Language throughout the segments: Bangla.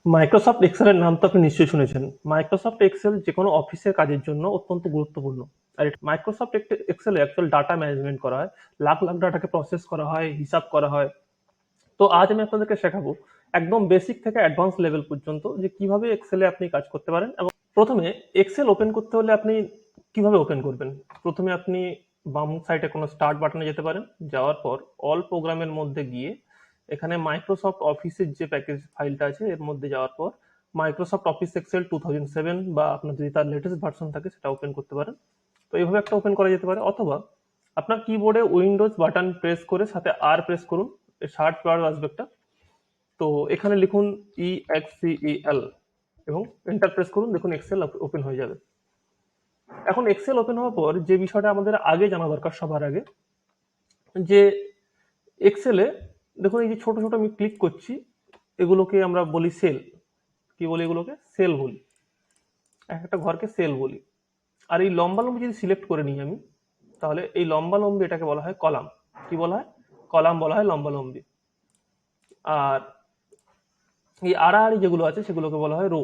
মাইক্রোসফট এক্সেলের নাম তো আপনি নিশ্চয়ই শুনেছেন। মাইক্রোসফট এক্সেল যেকোনো অফিসের কাজের জন্য অত্যন্ত গুরুত্বপূর্ণ। আর মাইক্রোসফট এক্সেলে অ্যাকচুয়াল ডাটা ম্যানেজমেন্ট করা হয়, লাখ লাখ ডাটাকে প্রসেস করা হয়, হিসাব করা হয়। তো আজ আমি আপনাদেরকে শেখাবো একদম বেসিক থেকে অ্যাডভান্স লেভেল পর্যন্ত যে কিভাবে এক্সেলে আপনি কাজ করতে পারেন। এবং প্রথমে এক্সেল ওপেন করতে হলে আপনি কিভাবে ওপেন করবেন? প্রথমে আপনি বাম সাইডে কোনো স্টার্ট বাটনে যেতে পারেন। যাওয়ার পর অল প্রোগ্রামের মধ্যে গিয়ে এখানে মাইক্রোসফট অফিসের যে প্যাকেজ ফাইলটা আছে এর মধ্যে যাওয়ার পর মাইক্রোসফট অফিস এক্সেল 2007 বা আপনার যদি তার লেটেস্ট ভার্সন থাকে সেটা ওপেন করতে পারেন। তো এইভাবে একটা ওপেন করা যেতে পারে, অথবা আপনার কিবোর্ডে উইন্ডোজ বাটন প্রেস করে সাথে আর প্রেস করুন, সার্চ বার আসবে একটা। তো এখানে লিখুন EXCEL এবং এন্টার প্রেস করুন, দেখুন এক্সেল ওপেন হয়ে যাবে। এখন এক্সেল ওপেন হওয়ার পর যে বিষয়টা আমাদের আগে জানা দরকার সবার আগে, যে এক্সেলে দেখুন এই যে ছোট ছোট আমি ক্লিক করছি, এগুলোকে আমরা বলি সেল। কি বলি এগুলোকে? সেল বলি। এক একটা ঘরকে সেল বলি। আর এই লম্বা লম্বি যদি সিলেক্ট করে নিই আমি, তাহলে এই লম্বা লম্বি এটাকে বলা হয় কলাম। কি বলা হয়? কলাম বলা হয় লম্বা লম্বি। আর এই আড়াআড়ি যেগুলো আছে সেগুলোকে বলা হয় রো।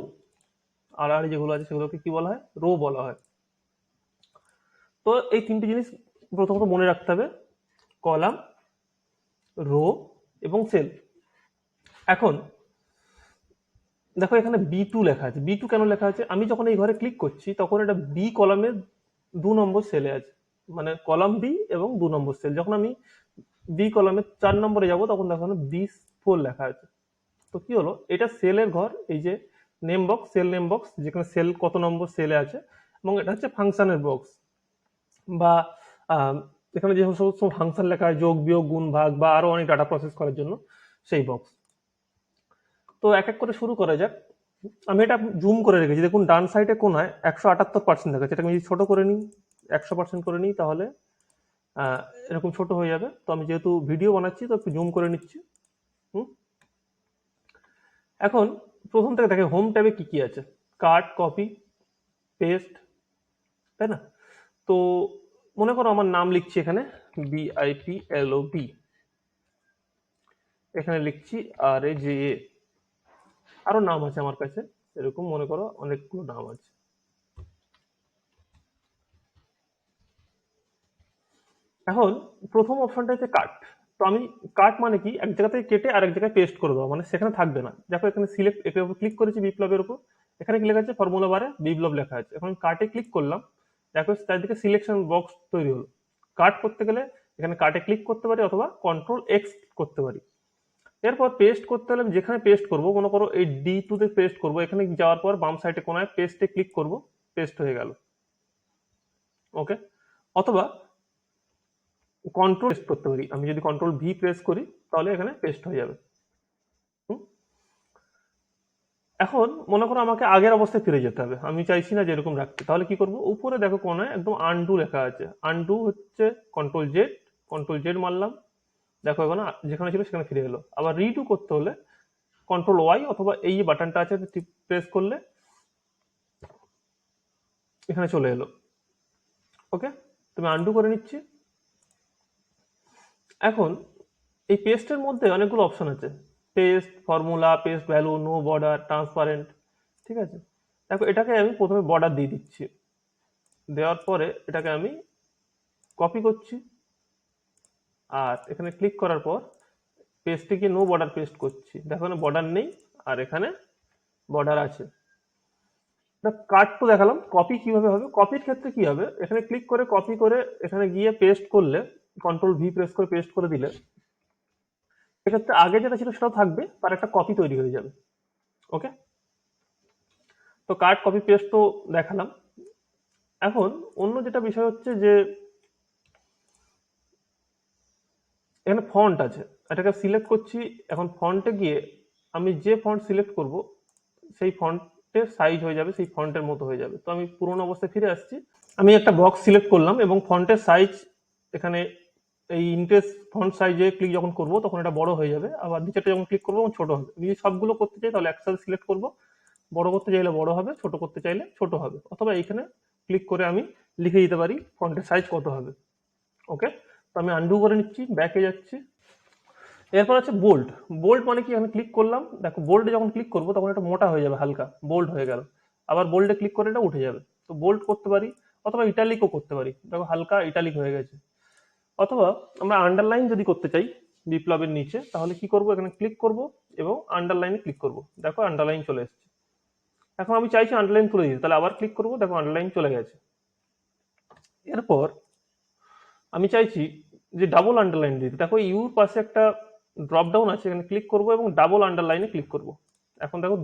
আড়াআড়ি যেগুলো আছে সেগুলোকে কি বলা হয়? রো বলা হয়। তো এই তিনটি জিনিস প্রথমত মনে রাখতে হবে: কলাম, রো এবং সেল। এখন দেখো এখানে B2 লেখা আছে। B2 কেন লেখা আছে? আমি যখন এই ঘরে ক্লিক করছি তখন এটা বি কলামের 2 নম্বর সেলে আছে, মানে কলাম বি এবং 2 নম্বর সেল। যখন আমি বি কলামের 4 নম্বরে যাব তখন দেখো B4 লেখা আছে। তো কি হলো? এটা সেলের ঘর। এই যে name box, cell name box, যেখানে সেল কত নম্বর সেলে আছে, এবং এটা হচ্ছে ফাংশনের বক্স, বা এখানে যে সমস্ত ফাংশন লেখা হয়, যোগ বিয়োগ গুণ ভাগ বা আরো অনেক ডাটা প্রসেস করার জন্য, সেই বক্স। তো এক এক করে শুরু করা যাক। আমি এটা জুম করে রেখেছি, দেখুন ডান সাইডে কোনায় 178% দেখাচ্ছে। এটা আমি যদি ছোট করে নিই, 100% করে নিই, তাহলে আহ, এরকম ছোট হয়ে যাবে। তো আমি যেহেতু ভিডিও বানাচ্ছি তো একটু জুম করে নিচ্ছি। হুম। এখন প্রথম থেকে দেখে হোম ট্যাবে কি কি আছে: কাট, কপি, পেস্ট, তাই না? তো মনে করো আমার নাম লিখছি এখানে, BIPLOB, এখানে লিখছি RAJA। আরো নাম আছে আমার কাছে, এরকম মনে করো অনেকগুলো নাম আছে। এখন প্রথম অপশনটা হচ্ছে কাট। তো আমি কাট মানে কি, এক জায়গা থেকে কেটে আরেক জায়গায় পেস্ট করে দেওয়া, মানে সেখানে থাকবে না। দেখো এখানে সিলেক্ট, এর উপর ক্লিক করেছি বিপ্লবের উপর, এখানে কি লেখা আছে? ফর্মুলা বারে বিপ্লব লেখা আছে। এখন কাটে ক্লিক করলাম, দেখো চারিদিকে সিলেকশন বক্স তৈরি হলো। কাট করতে গেলে এখানে কাটে ক্লিক করতে পারি অথবা Ctrl+X করতে পারি। এরপর পেস্ট করতে হলে আমি যেখানে পেস্ট করব, মনে করো এই D2 তে পেস্ট করব, এখানে যাওয়ার পর বাম সাইডে কোনায় পেস্টে ক্লিক করব, পেস্ট হয়ে গেল। ওকে। অথবা কন্ট্রোল পেস্ট করতে পারি, আমি যদি Ctrl+V প্রেস করি তাহলে এখানে পেস্ট হয়ে যাবে। হুম? এখন মনে করো আমাকে আগের অবস্থায় ফিরে যেতে হবে, আমি চাইছি না যে এরকম রাখতে। তাহলে কি করব? উপরে দেখো কোনায় একদম আনডু লেখা আছে। আনডু হচ্ছে Ctrl+Z মারলাম, দেখো এখন যেখানে ছিল সেখানে ফিরে এলো। আবার রিডু করতে হলে Ctrl+Y অথবা এই যে বাটনটা আছে প্রেস করলে এখানে চলে এলো। ওকে, তুমি আনডু করে নিচ্ছি। এখন এই পেস্টের মধ্যে অনেকগুলো অপশন আছে: paste, formula, paste value, no border, transparent. ঠিক আছে, দেখো এটাকে আমি প্রথমে বর্ডার দিয়ে দিচ্ছি। দেওয়ার পরে এটাকে আমি কপি করছি, আর এখানে ক্লিক করার পর পেস্টে গিয়ে নো বর্ডার পেস্ট করছি। দেখো এখানে বর্ডার নেই আর এখানে বর্ডার আছে। কাট তো দেখালাম। কপি কিভাবে হবে? কপির ক্ষেত্রে কি হবে, এখানে ক্লিক করে কপি করে এখানে গিয়ে পেস্ট করলে, Ctrl+V প্রেস করে পেস্ট করে দিলে, এক্ষেত্রে আগে যেটা ছিল সেটাও থাকবে, তার একটা কপি তৈরি হয়ে যাবে। ওকে, তো কাট, কপি, পেস্ট তো দেখালাম। এখন অন্য যেটা বিষয় হচ্ছে যে এখানে ফন্ট আছে, এটাকে সিলেক্ট করছি। এখন ফন্টে গিয়ে আমি যে ফন্ট সিলেক্ট করব সেই ফন্টের সাইজ হয়ে যাবে, সেই ফন্টের মতো হয়ে যাবে। তো আমি পুরোনো অবস্থায় ফিরে আসছি। আমি একটা বক্স সিলেক্ট করলাম এবং ফন্টের সাইজ এখানে এই ইন্টেস ফন্ট সাইজে ক্লিক যখন করব তখন এটা বড় হয়ে যাবে, আবার নিচেটা যখন ক্লিক করবো তখন ছোট হবে। আমি যদি সবগুলো করতে চাই তাহলে একসাথে সিলেক্ট করব, বড় করতে চাইলে বড় হবে, ছোট করতে চাইলে ছোট হবে, অথবা এইখানে ক্লিক করে আমি লিখে দিতে পারি ফন্টের সাইজ কত হবে। ওকে, তো আমি আনডু করে নিচ্ছি, ব্যাকে যাচ্ছি। এরপর আছে বোল্ড। বোল্ড মানে কি, আমি ক্লিক করলাম, দেখো বোল্ডে যখন ক্লিক করবো তখন এটা মোটা হয়ে যাবে, হালকা বোল্ড হয়ে গেল। আবার বোল্ডে ক্লিক করে এটা উঠে যাবে। তো বোল্ড করতে পারি, অথবা ইটালিকও করতে পারি, দেখো হালকা ইটালিক হয়ে গেছে। অথবা আমরা আন্ডারলাইন যদি করতে চাই বিপ্লবের নিচে, তাহলে কি করব, এখানে ক্লিক করব এবং আন্ডারলাইনে ক্লিক করব, দেখো আন্ডারলাইন চলে এসেছে। এখন আমি চাইছি আন্ডারলাইন তুলে দিতে, তাহলে আবার ক্লিক করব, দেখো আন্ডারলাইন চলে গেছে। এরপর আমি চাইছি যে ডাবল আন্ডারলাইন দিতে, দেখো ইউর পাশে একটা ড্রপ ডাউন আছে, এখানে ক্লিক করব এবং ডাবল আন্ডারলাইনে ক্লিক করব। এখন দেখো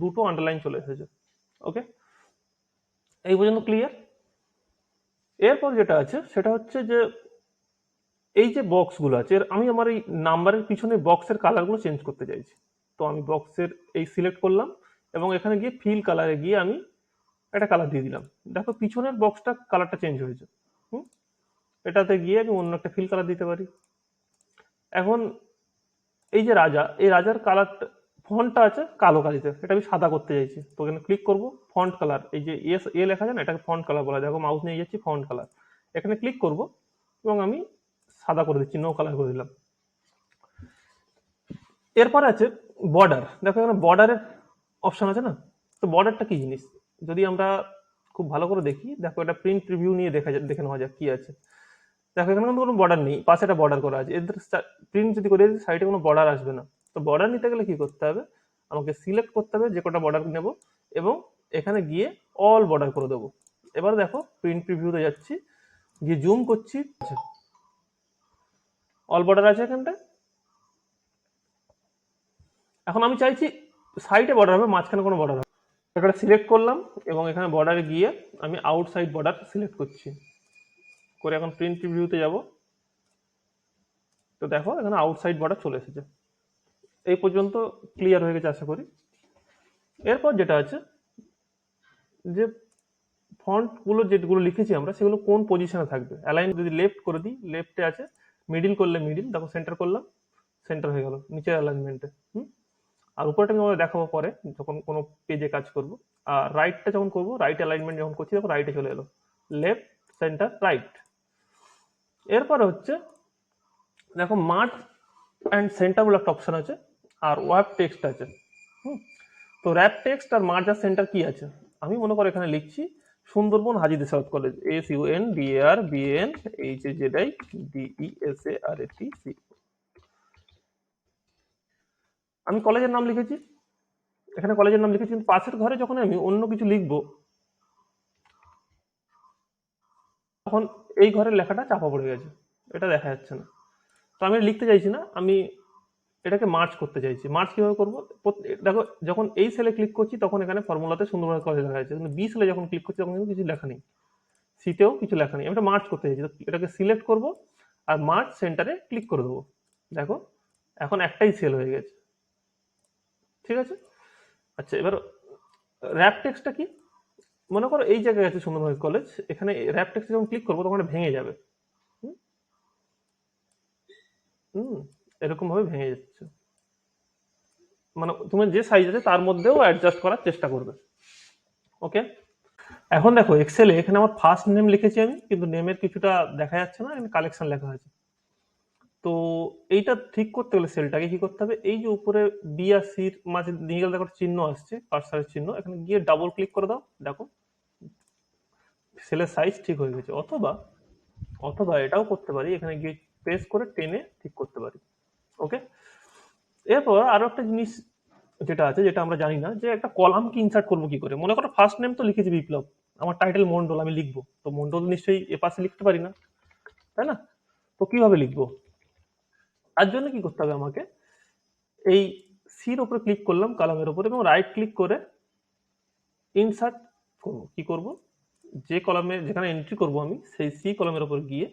দুটো আন্ডারলাইন চলে এসেছে। ওকে, এই পর্যন্ত ক্লিয়ার। এরপর যেটা আছে সেটা হচ্ছে যে এই যে বক্সগুলো আছে, আমি আমার এই নাম্বারের পিছনে বক্সের কালারগুলো চেঞ্জ করতে চাইছি। তো আমি বক্সের এই সিলেক্ট করলাম এবং এখানে গিয়ে ফিল কালারে গিয়ে আমি একটা কালার দিয়ে দিলাম, দেখো পিছনের বক্সটা কালারটা চেঞ্জ হয়েছে। হুম, এটাতে গিয়ে আমি অন্য একটা ফিল কালার দিতে পারি। এখন এই যে রাজা, এই রাজার কালারটা, ফন্টটা আছে কালো কালিতে, এটা আমি সাদা করতে চাইছি। তো এখানে ক্লিক করব, ফন্ট কালার, এই যে এ লেখা যায় না, এটাকে ফন্ট কালার বলা হয়। দেখো মাউস নিয়ে যাচ্ছি, ফন্ট কালার, এখানে ক্লিক করব এবং আমি সাদা করে দিচ্ছি, নো কালার করে দিলাম। এরপর আছে বর্ডার, দেখো এখানে বর্ডারের অপশন আছে না। তো বর্ডারটা কি জিনিস, যদি আমরা খুব ভালো করে দেখি, দেখো এটা প্রিন্ট প্রিভিউ নিয়ে দেখে নেওয়া যাক কি আছে। দেখো এখানে কিন্তু কোনো বর্ডার নেই, পাশে একটা বর্ডার করা আছে। এদের প্রিন্ট যদি করে সাইডে কোনো বর্ডার আসবে না। তো বর্ডার নিতে গেলে কি করতে হবে, আমাকে সিলেক্ট করতে হবে যে কটা বর্ডার নেব এবং এখানে গিয়ে অল বর্ডার করে দেবো। এবার দেখো প্রিন্ট প্রিভিউতে যাচ্ছি, গিয়ে জুম করছি, অল বর্ডার আছে এখানটা। এখন আমি চাইছি সাইডে বর্ডার হবে, মাঝখানে কোনো বর্ডার হবে। এখানে সিলেক্ট করলাম এবং এখানে বর্ডারে গিয়ে আমি আউটসাইড বর্ডার সিলেক্ট করছি, করে এখন প্রিন্ট প্রিভিউতে যাব। তো দেখো এখানে আউটসাইড বর্ডার চলে এসেছে। এই পর্যন্ত ক্লিয়ার হয়ে গেছে আশা করি। এরপর যেটা আছে যে ফন্টগুলো যেগুলো লিখেছি আমরা, সেগুলো কোন পজিশনে থাকবে। অ্যালাইন যদি লেফট করে দিই, লেফটে আছে, মিডিল করলে মিডিল, দেখো সেন্টার করলাম, সেন্টার হয়ে গেল নিচের অ্যালাইনমেন্টে। আর উপরটা আমি আমাদের দেখাবো পরে যখন কোনো পেজে কাজ করব। আর রাইটটা যখন করবো, রাইট অ্যালাইনমেন্ট যখন করছি, তখন রাইটে চলে এলো, লেফট সেন্টার রাইট। এরপরে হচ্ছে দেখো মার্জ অ্যান্ড সেন্টার বলে একটা অপশন আছে, আর ওয়ার্প টেক্সট আছে। তো র্যাপ টেক্সট আর মার্জ আর সেন্টার কি আছে, আমি মনে করো এখানে লিখছি সুন্দরবন হাজী দেসাওয়াত কলেজ, SUNDARBNHAZZIDESARATC। আমি কলেজের নাম লিখেছি, এখানে কলেজের নাম লিখেছি, কিন্তু পাশের ঘরে যখন আমি অন্য কিছু লিখবো, তখন এই ঘরের লেখাটা চাপা পড়ে গেছে, এটা দেখা যাচ্ছে না। তো আমি লিখতে চাইছি না, আমি এটাকে মার্চ করতে চাইছি। মার্চ কিভাবে করবো, দেখো যখন এই সেলে ক্লিক করছি তখন এখানে ফর্মুলাতে সুন্দরবন কলেজ লেখা আছে, কিন্তু বি সেলে যখন ক্লিক করছি তখন কিন্তু কিছু লেখা নেই, সিতেও কিছু লেখা নেই। আমি এটা মার্চ করতে চাইছি, তো এটাকে সিলেক্ট করব আর মার্চ সেন্টারে ক্লিক করে দেবো। দেখো এখন একটাই সেল হয়ে গেছে, ঠিক আছে। আচ্ছা, এবার র্যাপ টেক্সটটা কি, মনে করো এই জায়গায় আছে সুন্দরবন কলেজ, এখানে র্যাপ টেক্সটে যখন ক্লিক করবো তখন এটা ভেঙে যাবে। হুম হুম, এরকম ভাবে ভেঙে যাচ্ছে, মানে তুমি যে সাইজ আছে তার মধ্যেও অ্যাডজাস্ট করার চেষ্টা করবে। ওকে, এখন দেখো এক্সেলে এখানে আমার ফার্স্ট নেম লিখেছি আমি, কিন্তু নেমের কিছুটা দেখা যাচ্ছে না, এখানে কালেকশন লেখা আছে। তো এইটা ঠিক করতে গেলে সেলটাকে কি করতে হবে, এই যে উপরে বি আর সির মাঝে নিয়ে গেলে দেখো চিহ্ন আসছে, কার্সারের চিহ্ন, এখানে গিয়ে ডাবল ক্লিক করে দাও, দেখো সেলের সাইজ ঠিক হয়ে গেছে। অথবা অথবা এটাও করতে পারি, এখানে গিয়ে প্রেস করে টেনে ঠিক করতে পারি। ওকে, এরপর আরো একটা জিনিস যেটা আছে, যেটা আমরা জানি না, যে একটা কলামকে ইনসার্ট করবো কি করে। মনে করো ফার্স্ট নেম তো লিখেছি বিপ্লব, আমার টাইটেল মন্ডল, আমি লিখবো, তো মন্ডল নিশ্চয়ই এ পাশে লিখতে পারি না, তাই না। তো কিভাবে লিখবো, তার জন্য কি করতে হবে, আমাকে এই সির উপরে ক্লিক করলাম, কলামের উপর, এবং রাইট ক্লিক করে ইনসার্ট করবো। কি করব, যে কলামে যেখানে এন্ট্রি করব আমি, সেই সি কলামের উপর গিয়ে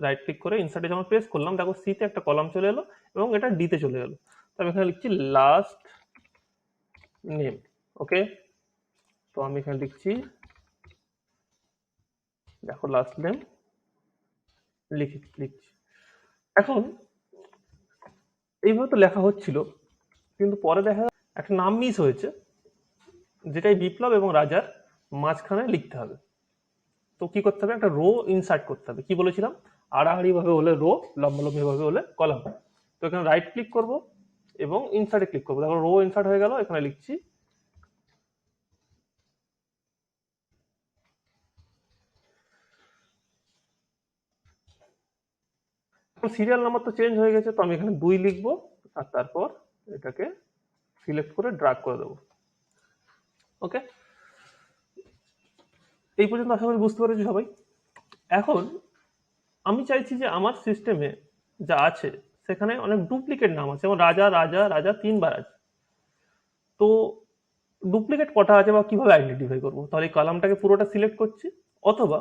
রাইট ক্লিক করে ইনসার্টে যখন প্রেস করলাম, দেখো সিতে একটা কলাম চলে এলো এবং এটা ডিতে চলে গেল। তো আমি এখানে লিখছি লাস্ট নেম। ওকে, তো আমি এখানে লিখছি, দেখো লাস্ট নেম লিখছি। এখন এইভাবে তো লেখা হচ্ছিল, কিন্তু পরে দেখা একটা নাম মিস হয়েছে, যেটাই বিপ্লব এবং রাজার মাঝখানে লিখতে হবে। তো কি করতে হবে, একটা রো ইনসার্ট করতে হবে। কি বলেছিলাম, আড়াআড়ি ভাবে হলে রো, লম্বালম্বি ভাবে হলে কলাম। তো এখানে রাইট ক্লিক করব এবং ইনসার্টে ক্লিক করবো। দেখো রো ইনসার্ট হয়ে গেল। এখানে লিখছি সিরিয়াল নাম্বার তো চেঞ্জ হয়ে গেছে, তো আমি এখানে 2 লিখবো আর তারপর এটাকে সিলেক্ট করে ড্র্যাগ করে দেবো। ওকে, এই পর্যন্ত আশা করি বুঝতে পেরেছি সবাই। এখন আমি চাইছি যে আমার সিস্টেমে যা আছে সেখানে অনেক ডুপ্লিকেট নাম আছে, যেমন রাজা রাজা রাজা 3 বার আছে। তো ডুপ্লিকেট কটা আছে বা কিভাবে আইডেন্টিফাই করবো? তাহলে এই কলামটাকে পুরোটা সিলেক্ট করছি, অথবা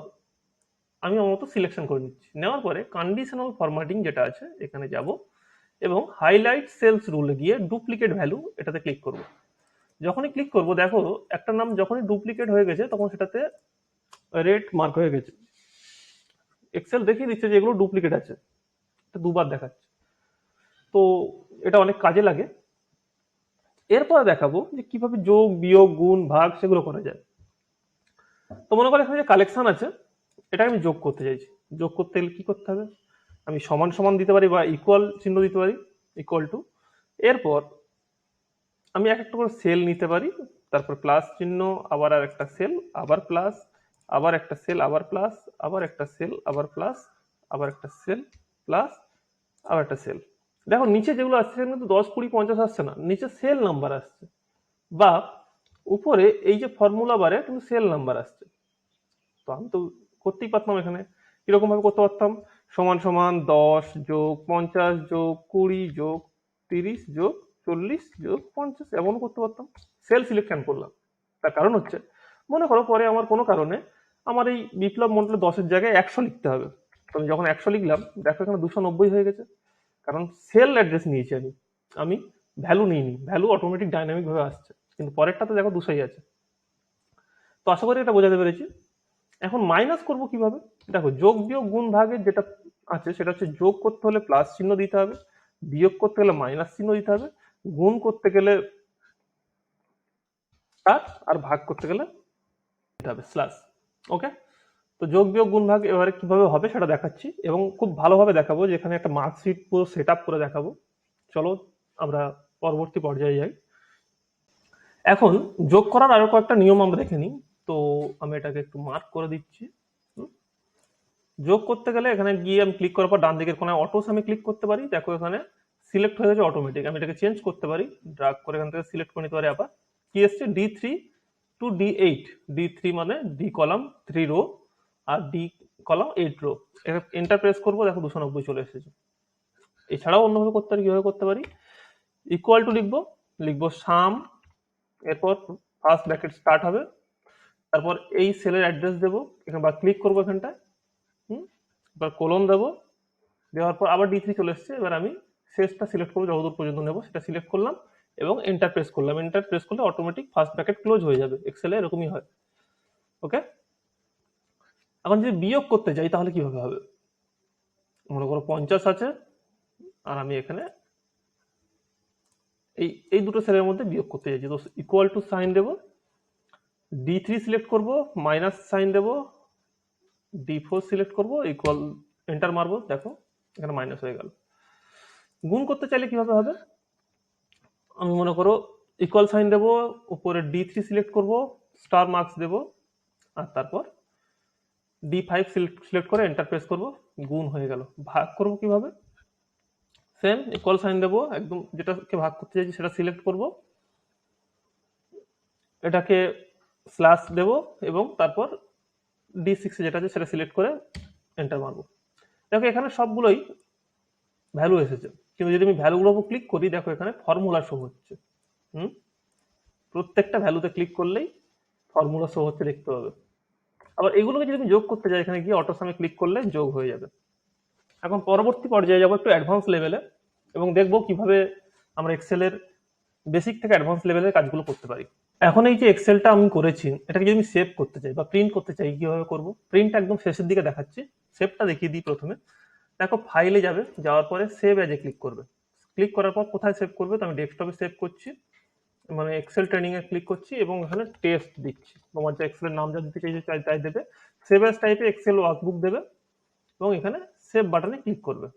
আমি আমার মতো সিলেকশন করে নিচ্ছি। নেওয়ার পরে কন্ডিশনাল ফরম্যাটিং যেটা আছে এখানে যাব এবং হাইলাইট সেলস রুলে গিয়ে ডুপ্লিকেট ভ্যালু এটাতে ক্লিক করব। যখনই ক্লিক করব দেখো একটা নাম যখনই ডুপ্লিকেট হয়ে গেছে তখন সেটাতে রেড মার্ক হয়ে গেছে। এক্সেল দেখিয়ে দিচ্ছে যে এগুলো ডুপ্লিকেট আছে, এটা 2 বার দেখাচ্ছে। তো এটা অনেক কাজে লাগে। এরপরে দেখাবো যে কিভাবে যোগ বিয়োগ গুণ ভাগ সেগুলো করা যায়। তো মনে করো এখানে যে কালেকশন আছে এটাকে আমি যোগ করতে চাইছি। যোগ করতে গেলে কি করতে হবে? আমি সমান সমান দিতে পারি বা ইকুয়াল চিহ্ন দিতে পারি, ইকুয়াল টু। এরপর আমি এক একটা করে সেল নিতে পারি, তারপর প্লাস চিহ্ন, আবার আর একটা সেল, আবার প্লাস, আবার একটা সেল, আবার প্লাস, আবার একটা সেল, আবার প্লাস, আবার একটা সেল, প্লাস, আবার একটা সেল। দেখো নিচে যেগুলো আসছে সেখানে কিন্তু 10 20 50 আসছে না, নিচে সেল নাম্বার আসছে। বা উপরে এই যে ফর্মুলা বারে কিন্তু সেল নাম্বার আসছে। তো আমি তো করতেই পারতাম এখানে, কিরকম ভাবে করতে পারতাম? সমান সমান 10 যোগ 50 যোগ 20 যোগ 30 যোগ 40 যোগ 50 এমনও করতে পারতাম। সেল সিলেক্ট করলাম, তার কারণ হচ্ছে মনে করো পরে আমার কোনো কারণে আমার এই বিপ্লব মন্ডলে 10-এর জায়গায় 100 লিখতে হবে। তো আমি যখন 100 লিখলাম দেখো এখানে 290 হয়ে গেছে, কারণ সেল অ্যাড্রেস নিয়েছি আমি, আমি ভ্যালু নিইনি। ভ্যালু অটোমেটিক ডাইনামিক ভাবে আসছে, কিন্তু পরেরটাতে দেখো 200ই আছে। তো আশা করি এটা বোঝাতে পেরেছি। এখন মাইনাস করব কিভাবে? দেখো যোগ বিয়োগ গুণ ভাগের যেটা আছে সেটা হচ্ছে যোগ করতে হলে প্লাস চিহ্ন দিতে হবে, বিয়োগ করতে গেলে মাইনাস চিহ্ন দিতে হবে, গুণ করতে গেলে স্টার, আর ভাগ করতে গেলে দিতে হবে স্ল্যাশ। ওকে, তো যোগ বিয়োগ গুণ ভাগ এবারে কিভাবে হবে সেটা দেখাচ্ছি এবং খুব ভালোভাবে দেখাবো, যেখানে একটা মার্কশিট পুরো সেট আপ করে দেখাবো। চলো আমরা পরবর্তী পর্যায়ে যাই। এখন যোগ করার আরো কয়েকটা নিয়ম আমরা দেখে নিই। তো আমি এটাকে একটু মার্ক করে দিচ্ছি। যোগ করতে গেলে এখানে গিয়ে আমি ক্লিক করার পর ডান দিকের কোনায় অটোস আমি ক্লিক করতে পারি। দেখো এখানে সিলেক্ট হয়ে গেছে অটোমেটিক। আমি এটাকে চেঞ্জ করতে পারি, ড্রাগ করে এখান থেকে সিলেক্ট করে নিতে পারি। আবার কি এসছে D3 টু D8, D3 মানে D কলাম 3 রো আর D column 8 row. Enter press করবো, দেখো 290 চলে এসেছে। এছাড়াও অন্যভাবে করতে পারি। কিভাবে করতে পারি? ইকুয়াল টু লিখবো, লিখবো সাম, এরপর ফার্স্ট ব্র্যাকেট স্টার্ট হবে, তারপর এই সেলের অ্যাড্রেস দেবো, এখানে বা ক্লিক করবো এখানটায়, এবার কোলন দেবো, দেওয়ার পর আবার D3 চলে এসছে। এবার আমি শেষটা সিলেক্ট করবো, যতদূর পর্যন্ত নেবো সেটা সিলেক্ট করলাম এবং এন্টার প্রেস করলাম। এন্টার প্রেস করলে অটোমেটিক ফার্স্ট ব্র্যাকেট ক্লোজ হয়ে যাবে। এক্সেলে এরকমই হয়। ওকে, এখন যদি বিয়োগ করতে যাই তাহলে কিভাবে হবে? মনে করো 50 আছে আর আমি এখানে এই এই দুটো সেলের মধ্যে বিয়োগ করতে চাইছি। তো ইকুয়াল টু সাইন দেবো, D3 সিলেক্ট করব, মাইনাস সাইন দেবো, D4 সিলেক্ট করব, ইকুয়াল এন্টার মারবো, দেখো এখানে মাইনাস হয়ে গেল। গুণ করতে চাইলে কিভাবে হবে? আমি মনে করো ইকুয়াল সাইন দেবো, উপরে D3 সিলেক্ট করব, স্টার মার্কস দেবো, আর তারপর D5 সিলেক্ট করে এন্টার প্রেস করব, গুণ হয়ে গেল। ভাগ করব কিভাবে? সেম ইকুয়াল সাইন দেবো, একদম যেটাকে ভাগ করতে চাইছি সেটা সিলেক্ট করব, এটাকে স্ল্যাশ দেবো এবং তারপর D6 যেটা আছে সেটা সিলেক্ট করে এন্টার মারবো। দেখো এখানে সবগুলোই ভ্যালু এসেছে, কিন্তু যদি আমি ভ্যালুগুলোর উপর ক্লিক করি দেখো এখানে ফর্মুলা শো হচ্ছে। প্রত্যেকটা ভ্যালুতে ক্লিক করলেই ফর্মুলা শো হচ্ছে, দেখতে পাবে। আবার এগুলোকে যদি আমি যোগ করতে যাই এখানে গিয়ে অটো সামে ক্লিক করলে যোগ হয়ে যাবে। এখন পরবর্তী পর্যায়ে যাবো একটু অ্যাডভান্স লেভেলে এবং দেখবো কিভাবে আমরা এক্সেলের বেসিক থেকে অ্যাডভান্স লেভেলের কাজগুলো করতে পারি। এখন এই যে এক্সেলটা আমি করেছি এটাকে যদি আমি সেভ করতে চাই বা প্রিন্ট করতে চাই কিভাবে করব? প্রিন্ট একদম শেষের দিকে দেখাচ্ছি, সেভটা দেখিয়ে দিই প্রথমে। দেখো ফাইলে যাবে, যাওয়ার পরে সেভ অ্যাজে ক্লিক করবে। ক্লিক করার পর কোথায় সেভ করবে? তো আমি ডেস্কটপে সেভ করছি, মানে এক্সেল ট্রেনিং এ ক্লিক করছি এবং এখানে টেস্ট দিচ্ছি। তোমার যে এক্সেলের নাম যা দিতে চাইছে তাই দেবে, সেভ অ্যাজ টাইপে এক্সেল ওয়ার্কবুক দেবে এবং এখানে সেভ বাটনে ক্লিক করবে।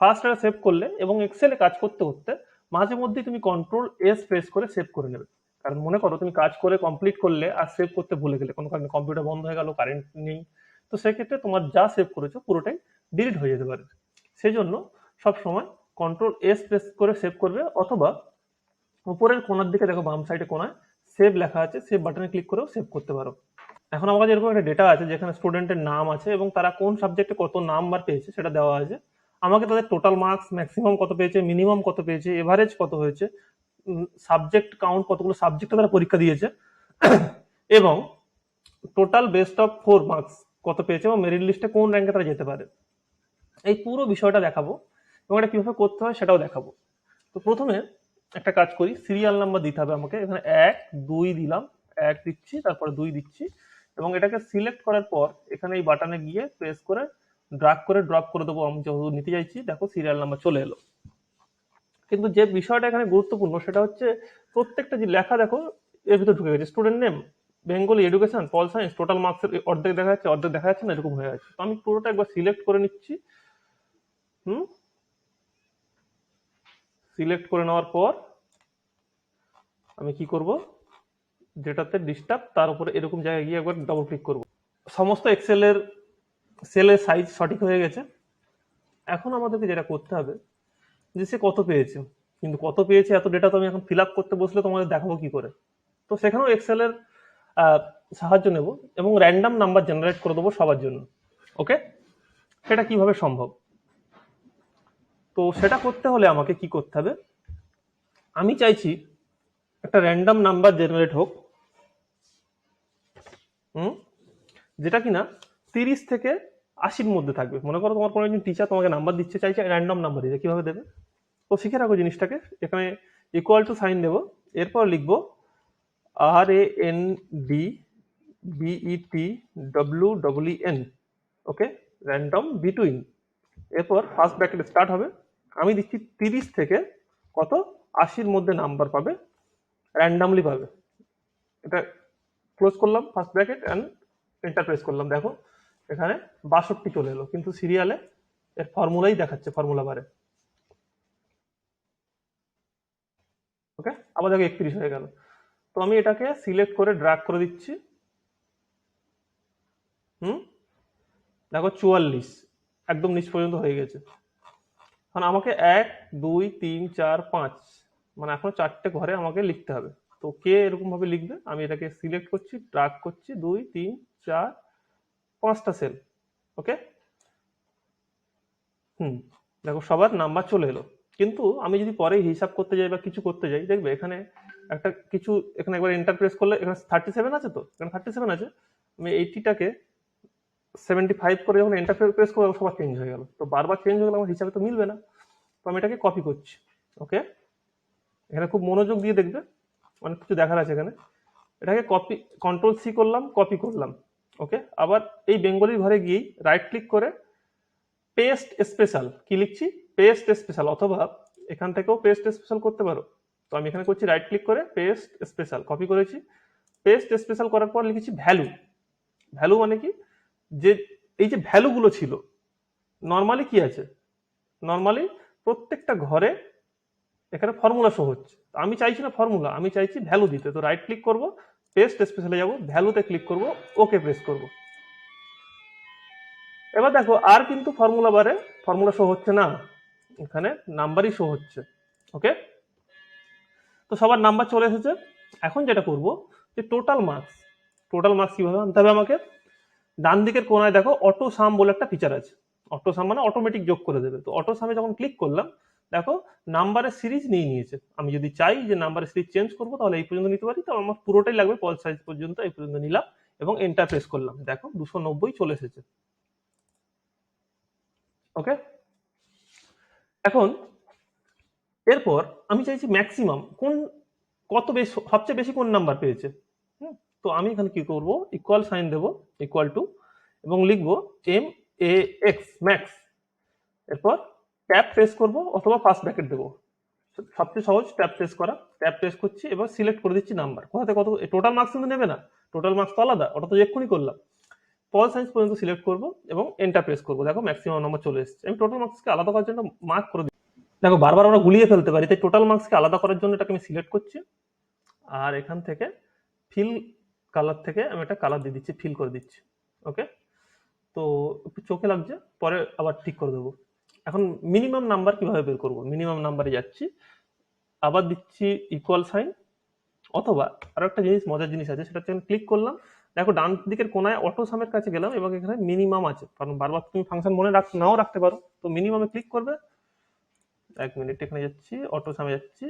ফার্স্ট এটা সেভ করলে এবং এক্সেলে কাজ করতে করতে মাঝে মধ্যে তুমি কন্ট্রোল এস প্রেস করে সেভ করে নেবে। কারণ মনে করো তুমি কাজ করে কমপ্লিট করলে আর সেভ করতে ভুলে গেলে, কোনো কারণে কম্পিউটার বন্ধ হয়ে গেল, কারেন্ট নেই, তো সেক্ষেত্রে তোমার যা সেভ করেছো পুরোটাই ডিলিট হয়ে যেতে পারে। সেই জন্য সবসময় কন্ট্রোল এস প্রেস করে সেভ করবে, অথবা উপরের কোণার দিকে দেখো বাম সাইডে কোণায় সেভ লেখা আছে, সেভ বাটনে ক্লিক করেও সেভ করতে পারো। এখন আমার কাছে এরকম একটা ডেটা আছে যেখানে স্টুডেন্টের নাম আছে এবং তারা কোন সাবজেক্টে কত নাম্বার পেয়েছে সেটা দেওয়া আছে। আমাকে তাদের টোটাল মার্কস, ম্যাক্সিমাম কত পেয়েছে, মিনিমাম কত পেয়েছে, এভারেজ কত হয়েছে, সাবজেক্ট কাউন্ট, কতগুলো সাবজেক্টে তারা পরীক্ষা দিয়েছে এবং টোটাল বেস্ট অফ 4 মার্কস কত পেয়েছে এবং মেরিট লিস্টে কোন র্যাঙ্কে তারা যেতে পারে, এই পুরো বিষয়টা দেখাবো এবং এটা কিভাবে করতে হয় সেটাও দেখাবো। তো প্রথমে একটা কাজ করি, সিরিয়াল নাম্বার দিতে হবে আমাকে। এখানে 1 2 দিলাম, 1 দিচ্ছি, তারপরে 2 দিচ্ছি এবং এটাকে সিলেক্ট করার পর এখানে এই বাটনে গিয়ে প্রেস করে ড্রাগ করে ড্রপ করে দেবো। আমি যত নিতে চাইছি দেখো সিরিয়াল নাম্বার চলে এলো। কিন্তু যে বিষয়টা এখানে গুরুত্বপূর্ণ সেটা হচ্ছে প্রত্যেকটা যে লেখা দেখো এর ভিতরে ঢুকে গেছে, student name, Bengali, education, pol science, total মার্কসের অর্ধেক দেখা যাচ্ছে, অর্ধেক দেখা যাচ্ছে না, এরকম হয়ে যাচ্ছে। তো আমি পুরোটা একবার সিলেক্ট করে নিচ্ছি। সিলেক্ট করে নেওয়ার পর আমি কি করব, যেটাতে ডিস্টার্ব তার উপরে এরকম জায়গায় গিয়ে একবার ডবল ক্লিক করব। সমস্ত এক্সেলের সেলের সাইজ সঠিক হয়ে গেছে। এখন আমাদেরকে যেটা করতে হবে যে সে কত পেয়েছে, কিন্তু কত পেয়েছে এত ডেটা তো আমি এখন ফিল আপ করতে বসলে তোমাদের দেখাবো কি করে। তো সেখানেও এক্সেলের সাহায্য নেব এবং র্যান্ডম নাম্বার জেনারেট করে দেবো সবার জন্য। ওকে, সেটা কিভাবে সম্ভব? তো সেটা করতে হলে আমাকে কি করতে হবে, আমি চাইছি একটা র্যান্ডম নাম্বার জেনারেট হোক, যেটা কিনা 30 থেকে 80-র মধ্যে থাকবে। মনে করো তোমার কোনো একজন টিচার তোমাকে নাম্বার দিচ্ছে, চাইছে র্যান্ডম নাম্বার দিতে, কিভাবে দেবে? তো শিখে রাখো জিনিসটাকে। এখানে ইকুয়াল টু সাইন দেবো, এরপর লিখবো RANDBETWEEN, ওকে, র্যান্ডম বিটুইন, এরপর ফার্স্ট ব্র্যাকেট স্টার্ট হবে। আমি দিচ্ছি 30 থেকে কত 80-র মধ্যে নাম্বার পাবে, র্যান্ডামলি পাবে। এটা ক্লোজ করলাম first bracket and enter press করলাম। দেখো এখানে 62 চলে এলো, কিন্তু সিরিয়ালে এর ফর্মুলাই দেখাচ্ছে ফর্মুলা বারে। ওকে, আবার দেখো 31 হয়ে গেল। তো আমি এটাকে সিলেক্ট করে ড্র্যাগ করে দিচ্ছি। দেখো 44 একদম নিচ পর্যন্ত হয়ে গেছে। এখন আমাকে 1 2 3 4 5 মানে এখন 4টে ঘরে আমাকে লিখতে হবে। তো কে এরকম ভাবে লিখবে, আমি এটাকে সিলেক্ট করছি, ড্র্যাগ করছি, 2 3 4 5টা সেল। ওকে, দেখো সবার নাম্বার চলে এলো। কিন্তু আমি যদি পরে হিসাব করতে যাই বা কিছু করতে যাই, দেখবে এখানে একটা কিছু, এখানে একবার এন্টার প্রেস করলে এখানে 37 আছে, তো এখানে 37 আছে, আমি 80টাকে 75 করে যখন এন্টার প্রেস করবো সবার চেঞ্জ হয়ে গেল। তো বারবার চেঞ্জ হয়ে গেলে আমার হিসাবে তো মিলবে না। তো আমি এটাকে কপি করছি। ওকে, এখানে খুব মনোযোগ দিয়ে দেখবে, অনেক কিছু দেখার আছে এখানে। এটাকে কপি, কন্ট্রোল সি করলাম, কপি করলাম। ওকে, আবার এই বেঙ্গলির ঘরে গিয়ে রাইট ক্লিক করে পেস্ট স্পেশাল, কি লিখছি, পেস্ট স্পেশাল, অথবা এখান থেকেও পেস্ট স্পেশাল করতে পারো। তো আমি এখানে করছি রাইট ক্লিক করে পেস্ট স্পেশাল, কপি করেছি। পেস্ট স্পেশাল করার পর লিখেছি ভ্যালু। ভ্যালু মানে কি, যে এই যে ভ্যালুগুলো ছিল নর্মালি কি আছে, নর্মালি প্রত্যেকটা ঘরে এখানে ফর্মুলা শো হচ্ছে। আমি চাইছি না ফর্মুলা, আমি চাইছি ভ্যালু দিতে। তো রাইট ক্লিক করব, পেস্ট স্পেশালে যাব, ভ্যালুতে ক্লিক করব, ওকে প্রেস করব। এবার দেখো আর কিন্তু ফর্মুলা বারে ফর্মুলা শো হচ্ছে না, এখানে নাম্বারই শো হচ্ছে। ওকে, তো সবার নাম্বার চলে এসেছে। এখন যেটা করব যে টোটাল মার্কস, টোটাল মার্কস কিভাবে আনতে হবে আমাকে, ডান দিকের কোনায় দেখো অটো সাম বলে একটা ফিচার আছে। অটো সাম মানে অটোমেটিক যোগ করে দেবে। তো অটো সামে যখন ক্লিক করলাম, দেখো নাম্বারের সিরিজ নিয়ে নিয়েছে। আমি যদি চাই যে নাম্বারের সিরিজ চেঞ্জ করবো তাহলে এই পর্যন্ত নিতে পারি। তো আমার পুরোটাই লাগবে পল সাইজ পর্যন্ত, এই পর্যন্ত নিলাম এবং এন্টার প্রেস করলাম। দেখো 290 চলে এসেছে। ওকে, এখন এরপর আমি চাইছি ম্যাক্সিমাম কোন, কত বেশি, সবচেয়ে বেশি কোন নাম্বার পেয়েছে। তো আমি এখানে কি করব, ইকুয়াল সাইন দেবো, ইকুয়াল টু, এবং লিখবো MAX, ম্যাক্স। এরপর ট্যাব প্রেস করব অথবা ফার্স্ট ব্র্যাকেট দেবো, সবচেয়ে সহজ ট্যাব প্রেস করা। ট্যাব প্রেস করছি, এবার সিলেক্ট করে দিচ্ছি নাম্বার, কোথাতে কত, টোটাল মার্কস কিন্তু নেবে না, টোটাল মার্কস তো আলাদা, ওটা তো এক্ষুনি করলাম। পল সায়েন্স পর্যন্ত সিলেক্ট করব এবং এন্টার প্রেস করব। দেখো ম্যাক্সিমাম নাম্বার চলে এসেছে। আমি টোটাল মার্কসকে আলাদা করার জন্য মার্ক করে দিই। দেখো বারবার আমরা গুলিয়ে ফেলতে পারি, তাই টোটাল মার্কসকে আলাদা করার জন্য এটাকে আমি সিলেক্ট করছি, আর এখান থেকে ফিল কালার থেকে আমি একটা কালার দিয়ে দিচ্ছি, ফিল করে দিচ্ছি। ওকে, তো একটু চোখে লাগছে, পরে আবার ঠিক করে দেবো। এখন মিনিমাম নাম্বার কিভাবে বের করব? মিনিমাম নাম্বারে যাচ্ছি, আবার দিচ্ছি ইকুয়াল সাইন, অথবা আরো একটা জিনিস, মজার জিনিস আছে, সেটা হচ্ছে ক্লিক করলাম, দেখো ডান দিকের কোনায় অটো সামের কাছে গেলাম এবং এখানে মিনিমাম আছে, কারণ বারবার তুমি ফাংশন মনে নাও রাখতে পারো, তো মিনিমামে ক্লিক করবে। 1 মিনিট, এখানে যাচ্ছি, অটো সামে যাচ্ছি,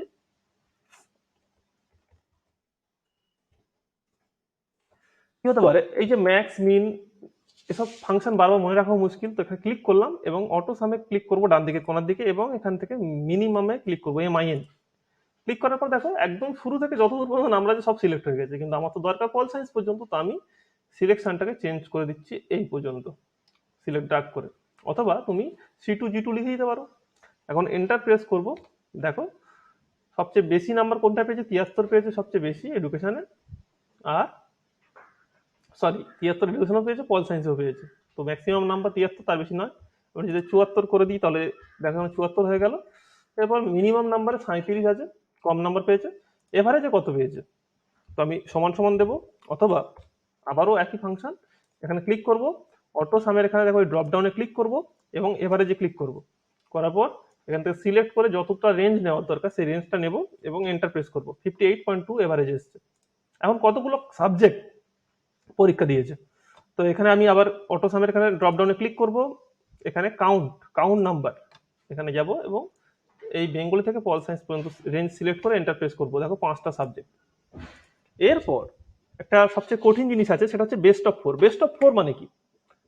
কি হতে পারে, এই যে ম্যাক্স মিন এসব ফাংশন বারবার মনে রাখা মুশকিল, তো এখানে ক্লিক করলাম এবং অটো সামে ক্লিক করবো ডান দিকের কোনার দিকে এবং এখান থেকে মিনিমামে ক্লিক করবো, MIN। ক্লিক করার পর দেখো একদম শুরু থেকে যতদূর পর্যন্ত আমরা যে সব সিলেক্ট হয়ে গেছে, কিন্তু আমার তো দরকার পল সায়েন্স পর্যন্ত, তো আমি সিলেকশনটাকে চেঞ্জ করে দিচ্ছি এই পর্যন্ত, সিলেক্ট ড্রাগ করে, অথবা তুমি C2G2 লিখে দিতে পারো। এখন এন্টার প্রেস করব, দেখো সবচেয়ে বেশি নাম্বার কোনটা পেয়েছে, 73 পেয়েছে সবচেয়ে বেশি এডুকেশনে, আর সরি 73 এডুকেশনও পেয়েছে, পল সায়েন্সও পেয়েছে, তো ম্যাক্সিমাম নাম্বার 73, তার বেশি নয়। আমি যদি 74 করে দিই তাহলে দেখো 74 হয়ে গেল। এরপর মিনিমাম নাম্বারে 37 আছে, কম নাম্বার পেয়েছে, এভারেজে কত পেয়েছে, তো আমি সমান সমান দেবো, অথবা আবারও একই ফাংশন, এখানে ক্লিক করব, অটো সামের এখানে দেখো ড্রপ ডাউনে ক্লিক করব এবং এভারেজে ক্লিক করব, করার পর এখান থেকে সিলেক্ট করে যতটা রেঞ্জ নেওয়ার দরকার সেই রেঞ্জটা নেব এবং এন্টার প্রেস করব। 58.2 এভারেজ এসছে। এখন কতগুলো সাবজেক্ট পরীক্ষা দিয়েছে, তো এখানে আমি আবার অটো সামের এখানে ড্রপ ডাউনে ক্লিক করব, এখানে কাউন্ট নাম্বার এখানে যাব এবং এই বেঙ্গলি থেকে পল সায়েন্স পর্যন্ত রেঞ্জ সিলেক্ট করে এন্টার প্রেস করবো। দেখো 5টা সাবজেক্ট। এরপর একটা সবচেয়ে কঠিন জিনিস আছে, সেটা হচ্ছে বেস্ট অফ 4। বেস্ট অফ 4 মানে কি?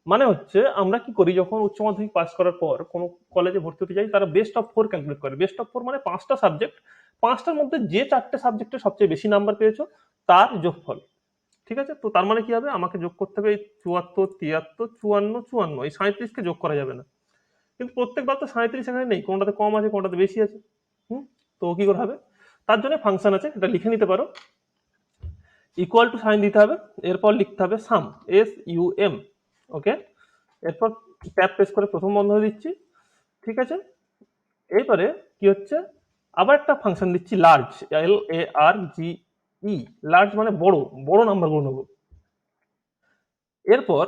মানে হচ্ছে আমরা কি করি, যখন উচ্চ মাধ্যমিক পাস করার পর কোনো কলেজে ভর্তি হতে যাই, তারা বেস্ট অফ 4 ক্যালকুলেট করে। বেস্ট অফ 4 মানে 5টা সাবজেক্ট, 5টার মধ্যে যে 4টে সাবজেক্টে সবচেয়ে বেশি নাম্বার পেয়েছো তার যোগফল। ঠিক আছে, তো তার মানে কি হবে, আমাকে যোগ করতে হবে এই 74, 73, 54, 54, এই 37কে যোগ করা যাবে না, কিন্তু প্রত্যেকবার তো 37 এখানে নেই, কোনটাতে কম আছে কোনটাতে বেশি আছে। তো কি করে হবে, তার জন্য ফাংশন আছে, এটা লিখে নিতে পারো, ইকুয়াল টু সাইন দিতে হবে, এরপর লিখতে হবে সাম, SUM। ওকে, এরপর ট্যাব প্রেস করে প্রথম বন্ধনী দিচ্ছি, ঠিক আছে। এরপরে কি হচ্ছে, আবার একটা ফাংশন দিচ্ছি লার্জ, LARGE, লার্জ মানে বড়, বড় নাম্বারগুলো নেবো। এরপর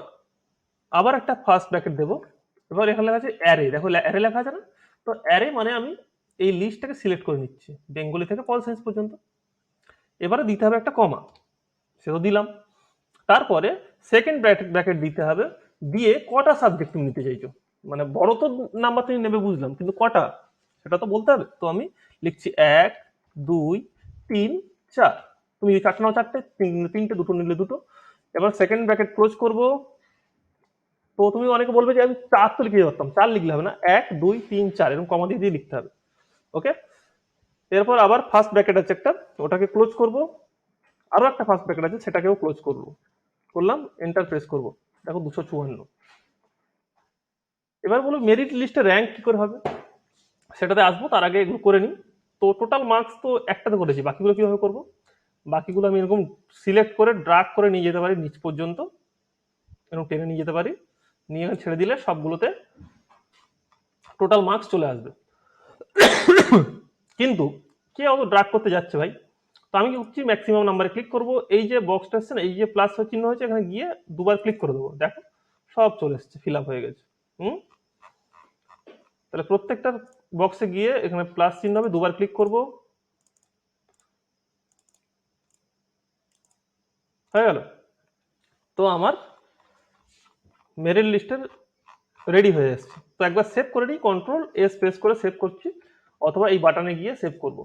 আবার একটা ফার্স্ট ব্র্যাকেট দেবো, এবার এখানে লেখা আছে অ্যারে, দেখো অ্যারে লেখা আছে না, তো অ্যারে মানে আমি এই লিস্টটাকে সিলেক্ট করে নিচ্ছি বেঙ্গলি থেকে পল সায়েন্স পর্যন্ত। এবারে দিতে হবে একটা কমা, সেটা দিলাম। তারপরে সেকেন্ড ব্র্যাকেট দিতে হবে, দিয়ে কটা সাবজেক্ট তুমি নিতে চাইছো, মানে বড় তো নাম্বার তুমি নেবে বুঝলাম, কিন্তু কটা সেটা তো বলতে হবে। তো আমি লিখছি 1, 2, 3, 4। তুমি 4টে নাও 4টে, 3টে, দুটো নিলে দুটো। এবার সেকেন্ড ব্র্যাকেট ক্লোজ করব। তো তুমি অনেকে বলবে যে আমি 4 তো লিখে পারতাম, 4 লিখলে হবে না, 1, 2, 3, 4 এরকম কমা দিয়ে দিয়ে লিখতে হবে। ওকে, এরপর আবার ফার্স্ট ব্র্যাকেট আছে একটা, ওটাকে ক্লোজ করব, আরো একটা ফার্স্ট ব্র্যাকেট আছে সেটাকেও ক্লোজ করবো, করলাম, এন্টার প্রেস করব। দেখো 254। এবার বলো মেরিট লিস্টে র্যাঙ্ক কি করে হবে, সেটাতে আসবো, তার আগে এগুলো করে নিই। তো টোটাল মার্কস তো একটাতে করেছি, বাকিগুলো কিভাবে করব, বাকিগুলো আমি এরকম সিলেক্ট করে ড্রাগ করে নিয়ে যেতে পারি নিচ পর্যন্ত, এরকম টেনে নিয়ে যেতে পারি, নিয়ে ছেড়ে দিলে সবগুলোতে টোটাল মার্কস চলে আসবে। কিন্তু কে অত ড্রাগ করতে যাচ্ছে ভাই, তো আমি কি করছি, ম্যাক্সিমাম নাম্বারে ক্লিক করব, এই যে বক্সটা আসছে না, এই যে প্লাস চিহ্ন হয়েছে, এখানে গিয়ে দুবার ক্লিক করে দেবো, দেখো সব চলে এসছে, ফিল আপ হয়ে গেছে। তাহলে প্রত্যেকটা বক্সে গিয়ে এখানে প্লাস চিহ্ন হবে, দুবার ক্লিক করব, হয়ে গেল। তো আমার মেরিট লিস্টের রেডি হয়ে যাচ্ছে। তো একবার সেভ করে নিই, Ctrl+S প্রেস করে সেভ করছি, অথবা এই বাটনে গিয়ে সেভ করব।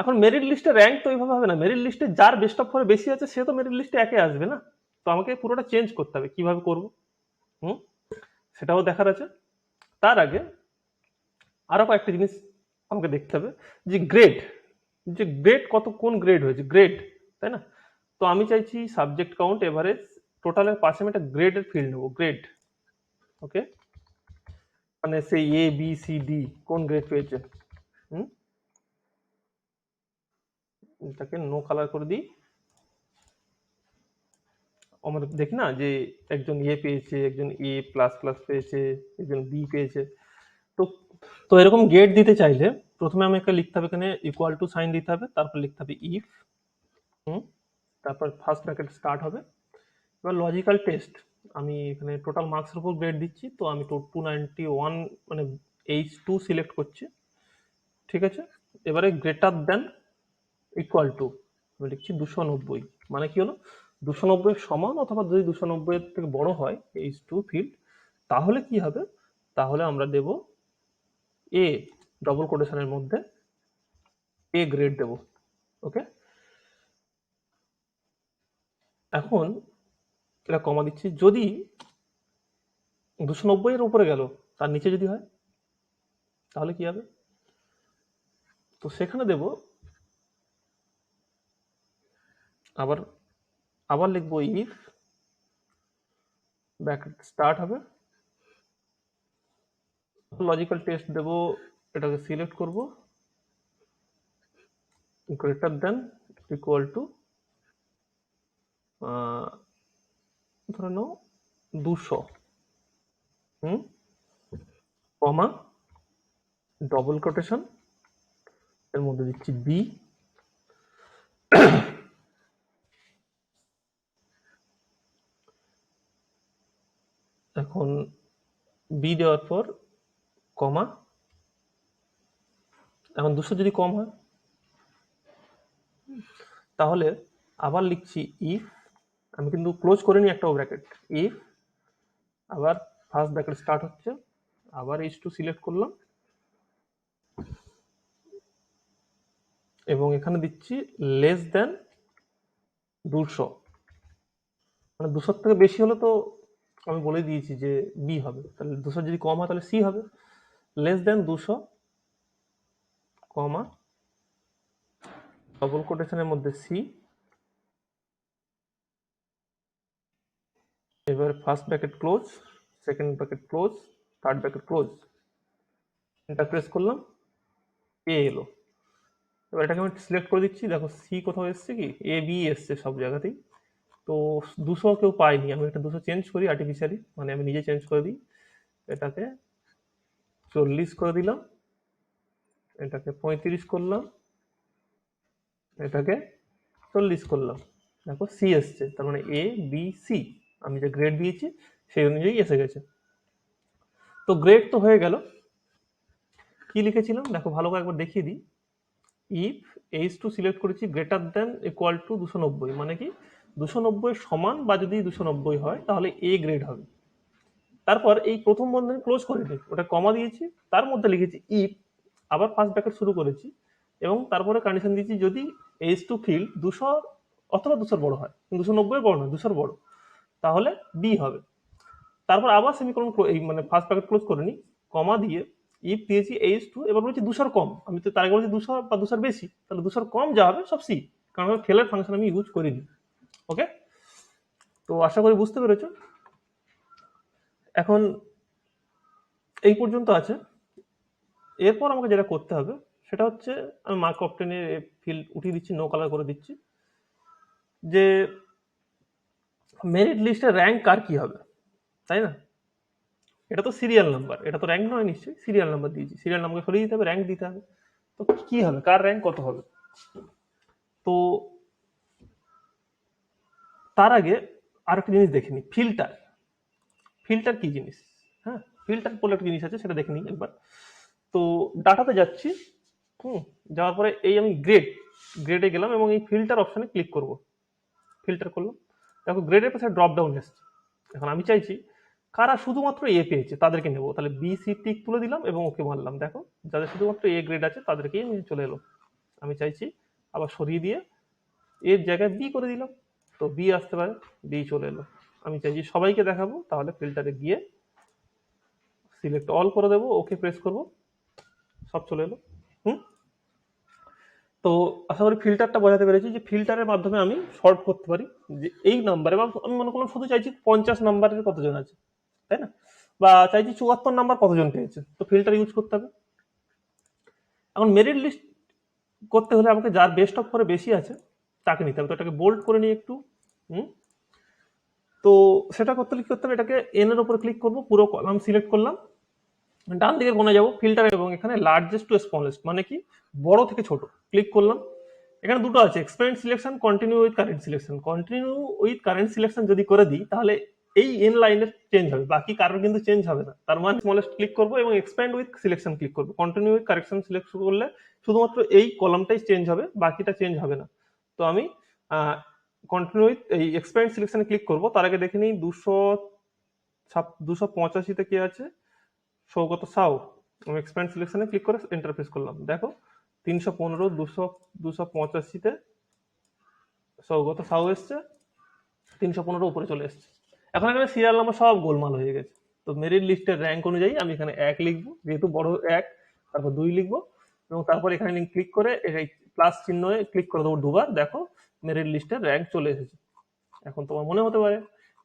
এখন মেরিট লিস্টে র্যাঙ্ক তো এইভাবে হবে না, মেরিট লিস্টে যার বেস্ট অফ 4 বেশি আছে সে তো মেরিট লিস্টে একে আসবে না, তো আমাকে পুরোটা চেঞ্জ করতে হবে, কিভাবে করব সেটাও দেখার আছে। তার আগে আরো কয়েকটা জিনিস আমাকে দেখতে হবে, যে গ্রেড কত, কোন গ্রেড হয়েছে, গ্রেড, তাই না। তো আমি চাইছি সাবজেক্ট কাউন্ট, এভারেজ, টোটালের পাশে আমি একটা গ্রেডের ফিল্ড নেবো, গ্রেড। ওকে, মানে সেই ABCD কোন গ্রেড পেয়েছে, এটাকে নো কালার করে দিই, আমাদের দেখি না যে একজন এ পেয়েছে, একজন এ প্লাস প্লাস পেয়েছে, একজন বি পেয়েছে। তো তো এরকম গেট দিতে চাইলে প্রথমে আমি একটা লিখতে হবে, এখানে ইকুয়াল টু সাইন দিতে হবে, তারপর লিখতে হবে ইফ, তারপর ফার্স্ট ব্র্যাকেট স্টার্ট হবে। এবার লজিক্যাল টেস্ট, আমি এখানে টোটাল মার্কসের উপর গ্রেড দিচ্ছি, তো আমি তো 291 মানে H2 সিলেক্ট করছি, ঠিক আছে। এবারে গ্রেটার দেন ইকুয়াল টু আমি লিখছি 290, মানে কি হলো 290 সমান অথবা যদি 290 এর থেকে বড় হয় H2 ফিল্ড, তাহলে কি হবে, তাহলে আমরা দেব এ, ডবল কোটেশনের মধ্যে এ গ্রেড দেব। ওকে, এখন এটা কমা দিচ্ছি, যদি 290 এর উপরে গেল, তার নিচে যদি হয় তাহলে কি হবে, তো সেখানে দেব আবার আবার লিখবো ইফ, ব্র্যাকেট স্টার্ট হবে, লজিক্যাল টেস্ট দেব, এটাকে সিলেক্ট করব, গ্রেটার দেন ইকুয়াল টু ধরে নাও 200, কমা ডবল কোটেশন এর মধ্যে দিচ্ছি বি, এখন বি দেওয়ার পর কমা, এখন 200 যদি কম হয় তাহলে আবার লিখছি ইফ, আমি কিন্তু ক্লোজ করিনি একটাও ব্র্যাকেট, ইফ আবার ফার্স্ট ব্র্যাকেট স্টার্ট হচ্ছে, আবার H2 সিলেক্ট করলাম এবং এখানে দিচ্ছি লেস দেন 200, মানে 200 থেকে বেশি হলে তো আমি বলে দিয়েছি যে বি হবে, তাহলে 200 যদি কম হয় তাহলে সি হবে, লেস দেন 200 কমা ডবল কোটেশনের মধ্যে সি, এবার first bracket close, second bracket close, third bracket close, enter press করলাম, এ এলো। এবার এটাকে আমি সিলেক্ট করে দিচ্ছি, দেখো সি কোথাও এসছে কি, এ বি এসছে সব জায়গাতেই, তো 200 কেউ পাইনি, আমি এটা 200 চেঞ্জ করি আর্টিফিশিয়ালি, মানে আমি নিজে চেঞ্জ করে দিই, এটাকে 40 করে দিলাম, এটাকে 35 করলাম, এটাকে 40 করলাম, দেখো সি এসছে, তার মানে এ বি সি আমি যে গ্রেড দিয়েছি সেই অনুযায়ী এসে গেছে। তো গ্রেড তো হয়ে গেল, কি লিখেছিলাম দেখো ভালো করে একবার দেখিয়ে দিই, ইফ H2 সিলেক্ট করেছি গ্রেটার দেন ইকুয়াল টু 290, মানে কি 290 সমান বা যদি 290 হয় তাহলে এ গ্রেড হবে। তারপর এই প্রথম বন্ধনী ক্লোজ করে দিই, ওটা কমা দিয়েছি, তার মধ্যে লিখেছি ইফ, আবার ফার্স্ট ব্র্যাকেট শুরু করেছি এবং তারপরে কন্ডিশন দিয়েছি যদি H2 ফিল্ড 200 অথবা 200 বড় হয়, 290 বড় নয় 200 বড়, তাহলে বি হবে। তারপর আবার সেমিকোলন এই মানে ফার্স্ট ব্র্যাকেট ক্লোজ করে নিই, কমা দিয়ে ইফ দিয়েছি H2, এবার বলছি 200 কম, আমি তো তার আগে বলছি 200 বা 200 বেশি, তাহলে 200 কম যা হবে সব সি, কারণ আমি ফেলের ফাংশন আমি ইউজ করিনি। ওকে, তো আশা করি বুঝতে পেরেছো। এখন এই পর্যন্ত আছে, এরপর আমাকে যেটা করতে হবে সেটা হচ্ছে আমি মার্ক অফ টেনের ফিল্ড উঠিয়ে দিচ্ছি, নো কালার করে দিচ্ছি, যে মেরিট লিস্টের র্যাঙ্ক কার কি হবে, তাই না, এটা তো সিরিয়াল নাম্বার, এটা তো র্যাঙ্ক নয় নিশ্চয়ই, সিরিয়াল নাম্বার দিয়েছি, সিরিয়াল নাম্বার সরিয়ে দিতে হবে, র্যাঙ্ক দিতে হবে, তো কি হবে কার র্যাঙ্ক কত হবে। তো তার আগে আর একটা জিনিস দেখে নিই, ফিল্টার, ফিল্টার কি জিনিস, হ্যাঁ ফিল্টার বলে একটা জিনিস আছে সেটা দেখে নিই একবার। তো ডাটাতে যাচ্ছি, যাওয়ার পরে এই আমি গ্রেডে গেলাম এবং এই ফিল্টার অপশনে ক্লিক করব, ফিল্টার করলাম, দেখো গ্রেডের পাশে ড্রপ ডাউন এসছে। এখন আমি চাইছি কারা শুধুমাত্র এ পেয়েছে তাদেরকে নেবো, তাহলে বি সি টিক তুলে দিলাম এবং ওকে মারলাম, দেখো যাদের শুধুমাত্র এ গ্রেড আছে তাদেরকেই নিয়ে চলে এলো। আমি চাইছি আবার সরিয়ে দিয়ে এর জায়গায় বি করে দিলাম, তো বি আসতে পারে, বি চলে এলো। আমি চাইছি সবাইকে দেখাবো, তাহলে ফিল্টারে গিয়ে সিলেক্ট অল করে দেবো, ওকে প্রেস করব, সব চলে এলো। হুম, তো আশা করি ফিল্টারটা বোঝাতে পেরেছি, যে ফিল্টারের মাধ্যমে আমি শর্ট করতে পারি যে এই নাম্বারে, বা আমি মনে করলাম শুধু চাইছি 50 নাম্বারের কতজন আছে, তাই না, বা চাইছি 74 নাম্বার কতজন পেয়েছে, তো ফিল্টার ইউজ করতে হবে। এখন মেরিট লিস্ট করতে হলে আমাকে যার বেস্ট অফ করে বেশি আছে তাকে নিতে হবে, তো এটাকে বোল্ড করে নিই একটু, হুম, তো সেটা করতে হলে কি করতে হবে, এটাকে এন এর উপর ক্লিক করব, পুরো কলাম সিলেক্ট করলাম, ডান দিকের কোণে যাব, ফিল্টার এবং এখানে লার্জেস্ট টু স্মলেস্ট মানে কি বড় থেকে ছোট ক্লিক করলাম। এখানে দুটো আছে, expend selection, continue with current selection. Continue with current selection যদি করে দিই তাহলে এই এন লাইনের চেঞ্জ হবে, বাকি কারোর কিন্তু চেঞ্জ হবে না। তার মানে স্মলেস্ট ক্লিক করব এবং এক্সপ্যান্ড উইথ সিলেকশন ক্লিক করব। কন্টিনিউ উইথ কারেকশন সিলেক্ট করলে শুধুমাত্র এই কলামটাই চেঞ্জ হবে, বাকিটা চেঞ্জ হবে না। তো আমি কন্টিনিউ উইথ এই এক্সপ্যান্ড সিলেকশনে ক্লিক করব। তার আগে দেখে নিই 285-তে কি আছে, সৌগত সাউ। আমি এক্সপ্যান্ড সিলেকশনে ক্লিক করে এন্টার প্রেস করলাম, দেখো 315-285-তে সৌগত সাউ এসছে, 315 উপরে চলে এসছে। এখন এখানে সিরিয়াল নাম্বার সব গোলমাল হয়ে গেছে। তো মেরিট লিস্টের র্যাঙ্ক অনুযায়ী আমি এখানে 1 লিখবো, যেহেতু বড় 1, তারপর 2 লিখবো এবং তারপর এখানে ক্লিক করে এই প্লাস চিহ্নে ক্লিক করে দেবো দুবার। দেখো মেরিট লিস্টের র্যাঙ্ক চলে এসেছে। এখন তোমার মনে হতে পারে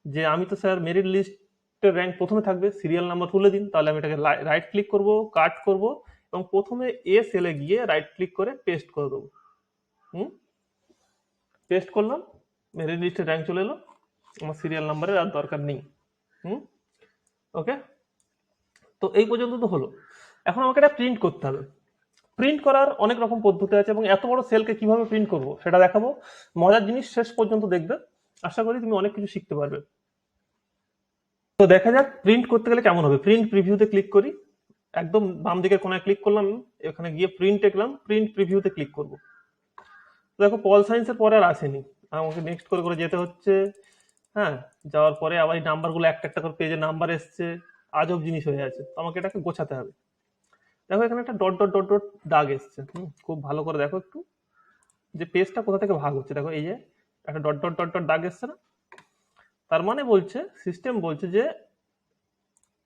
যে আমি তো স্যার মেরিট লিস্টের র্যাঙ্ক প্রথমে থাকবে, সিরিয়াল নাম্বার তুলে দিন। তাহলে আমি এটাকে রাইট ক্লিক করব, কাট করব এবং প্রথমে এ সেলে গিয়ে রাইট ক্লিক করে পেস্ট করে দেবো। পেস্ট করলাম, মেরিট লিস্টের র্যাঙ্ক চলে এলো, আমার সিরিয়াল নাম্বারের আর দরকার নেই। ওকে, তো এই পর্যন্ত তো হলো। এখন আমাকে এটা প্রিন্ট করতে হবে। প্রিন্ট করার অনেক রকম পদ্ধতি আছে এবং এত বড় সেলকে কিভাবে প্রিন্ট করব সেটা দেখাবো। মজার জিনিস শেষ পর্যন্ত দেখবে, আশা করি তুমি অনেক কিছু শিখতে পারবে। তো দেখা যাক প্রিন্ট করতে গেলে কেমন হবে। প্রিন্ট প্রিভিউতে ক্লিক করি, একদম বাম দিকের কোনায় ক্লিক করলাম, এখানে গিয়ে প্রিন্ট দেখলাম, প্রিন্ট প্রিভিউতে ক্লিক করব। দেখো পল সায়েন্সের পরে আর আসেনি, আমাকে নেক্সট করে করে যেতে হচ্ছে। হ্যাঁ, যাওয়ার পরে আবার এই নাম্বারগুলো একটা একটা করে পেজে নাম্বার এসছে, আজব জিনিস হয়ে আছে। তো আমাকে এটাকে গোছাতে হবে। দেখো এখানে একটা ডট ডট ডট ডট দাগ এসছে। খুব ভালো করে দেখো একটু যে পেজটা কোথা থেকে ভাগ হচ্ছে। দেখো এই যে একটা ডট ডট ডট ডট দাগ এসছে না, তার মানে বলছে, সিস্টেম বলছে যে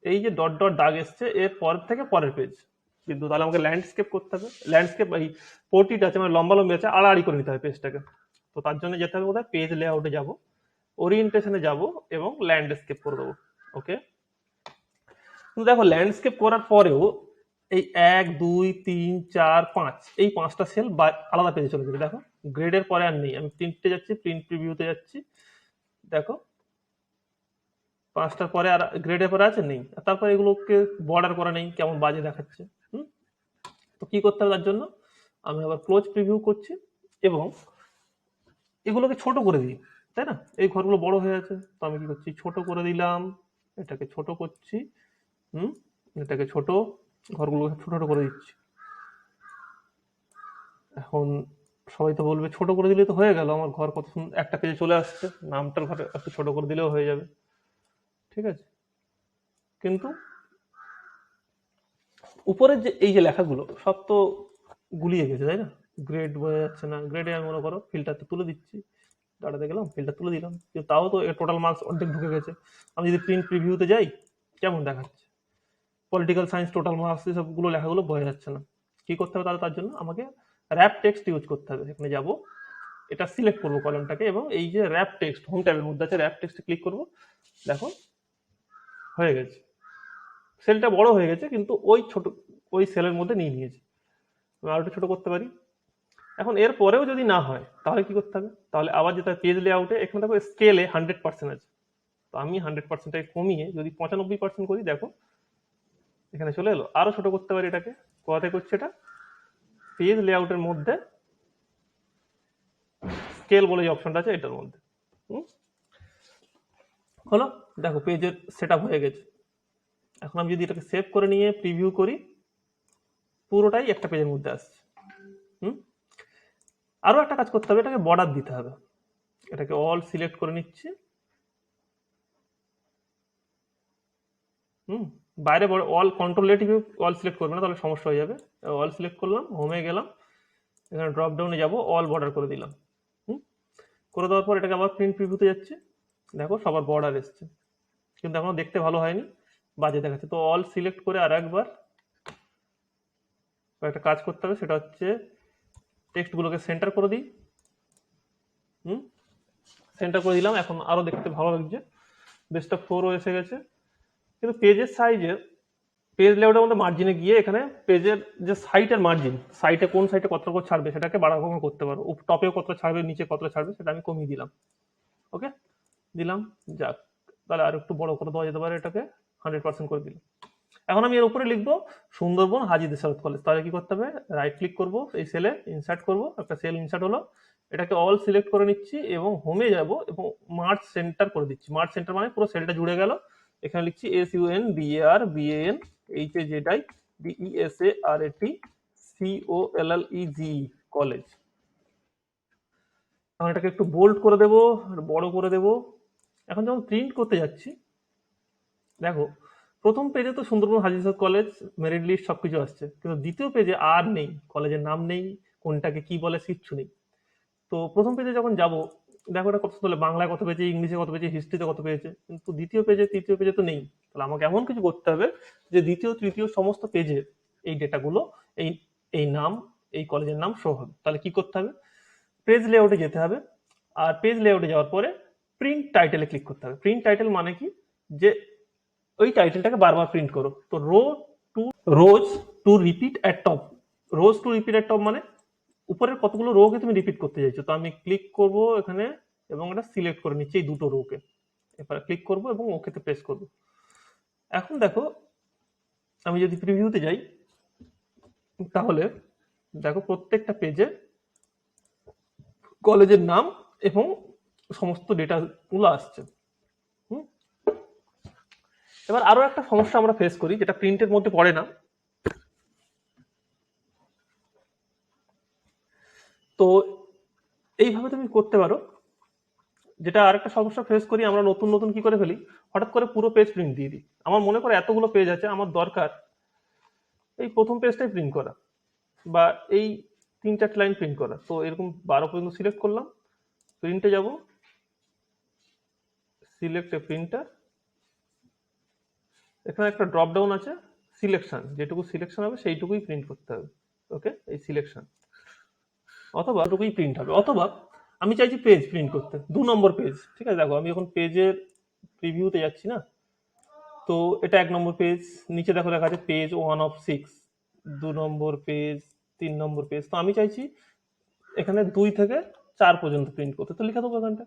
এই যে ডট ডট দাগ এসছে এর পর থেকে পরের পেজ। কিন্তু তাহলে আমাকে ল্যান্ডস্কেপ করতে হবে। ল্যান্ডস্কেপ এই পোর্ট্রেট আছে মানে লম্বা লম্বি আছে, আড়াআড়ি করে নিতে হবে পেজটাকে। তো তার জন্য যেতে হবে কোথায়, পেজ লেআউটে যাব, ওরিয়েন্টেশনে যাব এবং ল্যান্ডস্কেপ করে দেবো। ওকে, কিন্তু দেখো ল্যান্ডস্কেপ করার পরেও এই 1, 2, 3, 4, 5 এই 5টা সেল আলাদা পেজে চলে যাবে। দেখো গ্রেডের পরে আর নেই। আমি প্রিন্টে যাচ্ছি, প্রিন্ট প্রিভিউতে যাচ্ছি, দেখো 5টার পরে আর গ্রেডের পরে আছে নেই। তারপর এগুলোকে বর্ডার করা নেই, কেমন বাজে দেখাচ্ছে। তো কি করতে হবে তার জন্য, আমি আবার ক্লোজ প্রিভিউ করছি এবং এগুলোকে ছোট করে দিই, তাই না? এই ঘরগুলো বড় হয়ে আছে, তো আমি কি করছি, ছোট করে দিলাম, এটাকে ছোট করছি, এটাকে ছোট, ঘরগুলোকে ছোট ছোট করে দিচ্ছি। এখন সবাই তো বলবে ছোট করে দিলে তো হয়ে গেল, আমার ঘর কত সুন্দর একটা পেজে চলে আসছে, নামটার ঘরে একটু ছোট করে দিলেও হয়ে যাবে, ঠিক আছে। কিন্তু উপরের যে এই যে লেখাগুলো সব তো গুলিয়ে গেছে, তাই না? গ্রেড বোঝা যাচ্ছে না। গ্রেডে আমি মনে করো ফিল্টারটা তুলে দিচ্ছি, ডাটাতে গেলাম, ফিল্টার তুলে দিলাম, কিন্তু তাও তো টোটাল মার্কস অর্ধেক ঢুকে গেছে। আমি যদি প্রিন্ট প্রিভিউতে যাই, কেমন দেখাচ্ছে, পলিটিক্যাল সায়েন্স টোটাল মার্কস এসবগুলো লেখাগুলো বোঝা যাচ্ছে না। কি করতে হবে তাহলে, তার জন্য আমাকে র্যাপ টেক্সট ইউজ করতে হবে। এখানে যাব, এটা সিলেক্ট করবো কলমটাকে এবং এই যে র্যাপ টেক্সট হোম ট্যাবের মধ্যে আছে, র্যাপ টেক্সটে ক্লিক করব। দেখো হয়ে গেছে, সেলটা বড় হয়ে গেছে কিন্তু ওই সেলের মধ্যে নিয়ে নিয়েছে। আমি আরো একটু ছোট করতে পারি। এখন এর পরেও যদি না হয় তাহলে কি করতে হবে, তাহলে আবার যেটা পেজ লেআউটে, এখানে দেখো স্কেলে 100% আছে, তো আমি 100%টাকে কমিয়ে যদি 95% করি, দেখো এখানে চলে এলো। আরো ছোট করতে পারি এটাকে, কোথায় করছে এটা, পেজ লেআউটের মধ্যে স্কেল বলে যে অপশনটা আছে এটার মধ্যে। হলো, দেখো পেজের সেট হয়ে গেছে। এখন আমি যদি এটাকে সেভ করে নিয়ে প্রিভিউ করি, পুরোটাই একটা পেজের মধ্যে আসছে। আরো একটা কাজ করতে হবে, এটাকে বর্ডার দিতে হবে। এটাকে অল সিলেক্ট করে নিচ্ছি, বাইরে অল কন্ট্রোল টিপে অল সিলেক্ট করবে না, তাহলে সমস্যা হয়ে যাবে। অল সিলেক্ট করলাম, হোমে গেলাম, এখানে ড্রপ ডাউনে যাব, অল বর্ডার করে দিলাম। করে দেওয়ার পর এটাকে আবার প্রিন্ট প্রিভিউতে যাচ্ছে, দেখো সবার বর্ডার এসছে, কিন্তু এখনো দেখতে ভালো হয়নি, বাজে দেখাচ্ছে। তো অল সিলেক্ট করে আর একবার একটা কাজ করতে হবে, সেটা হচ্ছে টেক্সটগুলোকে সেন্টার করে দিই। সেন্টার করে দিলাম, এখন আরো দেখতে ভালো লাগছে, বেস্ট অফ 4ও এসে গেছে। কিন্তু পেজের সাইজে, পেজ লেআউটের মধ্যে মার্জিনে গিয়ে এখানে পেজের যে সাইটের মার্জিন, সাইটে কোন সাইটে কতটা করে ছাড়বে সেটাকে বাড়া কমা করতে পারো। টপেও কতটা ছাড়বে, নিচে কতটা ছাড়বে সেটা আমি কমিয়ে দিলাম। ওকে, দিলাম, যাক তাহলে আর একটু বড় করে দেওয়া যেতে পারে, এটাকে 100% করে দিল। এখন আমি এর উপরে লিখবো সুন্দরবন হাজী দেসারত কলেজ। তাহলে কি করতে হবে, রাইট ক্লিক করব, এই সেলে ইনসার্ট করব, একটা সেল ইনসার্ট হলো, এটাকে অল সিলেক্ট করে নিচ্ছি এবং হোমে যাব এবং মার্চ সেন্টার করে দিচ্ছি। মার্চ সেন্টার মানে পুরো সেলটা জুড়ে গেল। এখানে লিখছি SUNBARBANEJZICOLLEGE কলেজ। এখন এটাকে একটু বোল্ড করে দেব, বড় করে দেব। এখন যখন প্রিন্ট করতে যাচ্ছি, দেখো প্রথম পেজে তো সুন্দরবন হাজী কলেজ মেরিট লিস্ট সবকিছু আসছে, কিন্তু দ্বিতীয় পেজে আর নেই, কলেজের নাম নেই, কোনটাকে কি বলে কিচ্ছু নেই। তো প্রথম পেজে যখন যাব, দেখো এটা কত সুন্দর, বাংলায় কত পেয়েছে, ইংলিশে কত পেয়েছে, হিস্ট্রিতে কত পেয়েছে, কিন্তু দ্বিতীয় পেজে তৃতীয় পেজে তো নেই। তাহলে আমাকে এমন কিছু করতে হবে যে দ্বিতীয় তৃতীয় সমস্ত পেজে এই ডেটাগুলো, এই এই নাম, এই কলেজের নাম শো হবে। তাহলে কি করতে হবে, পেজ লেআউটে যেতে হবে, আর পেজ লেআউটে যাওয়ার পরে প্রিন্ট টাইটেলে ক্লিক করতে হবে। প্রিন্ট টাইটেল মানে কি, যে ওই টাইটেলটাকে বারবার প্রিন্ট করো। তো রোজ to repeat at top, rose to repeat at top মানে উপরের কতগুলো রোকে তুমি রিপিট করতে চাইছো। তো আমি ক্লিক করব এখানে এবং এটা সিলেক্ট করে নিচ্ছি এই দুটো রোকে, এবার ক্লিক করব এবং ওকেতে প্রেস করব। এখন দেখো আমি যদি প্রিভিউতে যাই, তাহলে দেখো প্রত্যেকটা পেজে কলেজের নাম এবং সমস্ত ডেটা গুলো আসছে। এবার আরো একটা সমস্যা আমরা ফেস করি, যেটা প্রিন্টের মধ্যে পড়ে না। তো এইভাবে তুমি করতে পারো। যেটা আরেকটা সমস্যা ফেস করি আমরা, নতুন নতুন কি করে ফেলি, হঠাৎ করে পুরো পেজ প্রিন্ট দিয়ে দিই। আমার মনে করে এতগুলো পেজ আছে, আমার দরকার এই প্রথম পেজটাই প্রিন্ট করা বা এই 3-4 লাইন প্রিন্ট করা। তো এরকম 12 পর্যন্ত সিলেক্ট করলাম, প্রিন্টে যাব, সিলেক্ট এ প্রিন্টার, এখানে একটা ড্রপ ডাউন আছে, সিলেকশন, যেটুকু সিলেকশন হবে সেইটুকুই প্রিন্ট করতে হবে। ওকে, এই সিলেকশন অথবা এটুকুই প্রিন্ট হবে, অথবা আমি চাইছি পেজ প্রিন্ট করতে 2 নম্বর পেজ। ঠিক আছে, দেখো আমি এখন পেজের প্রিভিউতে যাচ্ছি না, তো এটা 1 নম্বর পেজ, নিচে দেখো লেখা আছে page 1 of 6, 2 number page, 3 number page. তো আমি চাইছি এখানে 2 থেকে 4 পর্যন্ত প্রিন্ট করতে, তো লিখে দেবো এখানটা,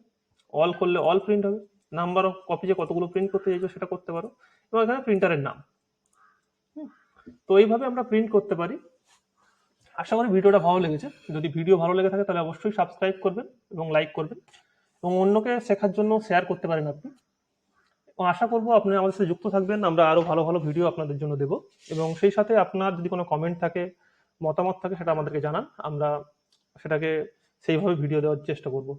অল করলে অল প্রিন্ট হবে। নাম্বার অফ কপি যে কতগুলো প্রিন্ট করতে চাইছো সেটা করতে পারো, এবং এখানে প্রিন্টারের নাম। তো এইভাবে আমরা প্রিন্ট করতে পারি। আশা করি ভিডিওটা ভালো লেগেছে। যদি ভিডিও ভালো লেগে থাকে তাহলে অবশ্যই সাবস্ক্রাইব করবেন এবং লাইক করবেন, এবং অন্যকে শেখার জন্য শেয়ার করতে পারেন আপনি। এবং আশা করবো আপনি আমাদের সাথে যুক্ত থাকবেন, আমরা আরো ভালো ভালো ভিডিও আপনাদের জন্য দেব। এবং সেই সাথে আপনার যদি কোনো কমেন্ট থাকে, মতামত থাকে, সেটা আমাদেরকে জানান, আমরা সেটাকে সেইভাবে ভিডিও দেওয়ার চেষ্টা করব।